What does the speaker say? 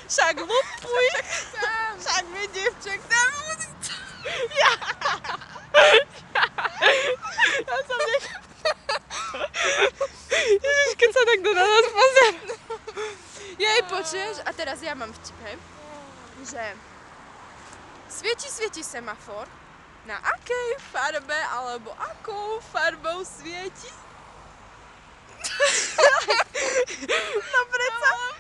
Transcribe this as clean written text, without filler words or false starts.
Však lupuj. Však vidím. Však tam. Ja som Ježiš, keď sa takto na nás pozrie. Jej, počuješ? A teraz ja mám vtip, hej? Že svieti semafor. Na akej farbe alebo akou farbou svieti? No predsa.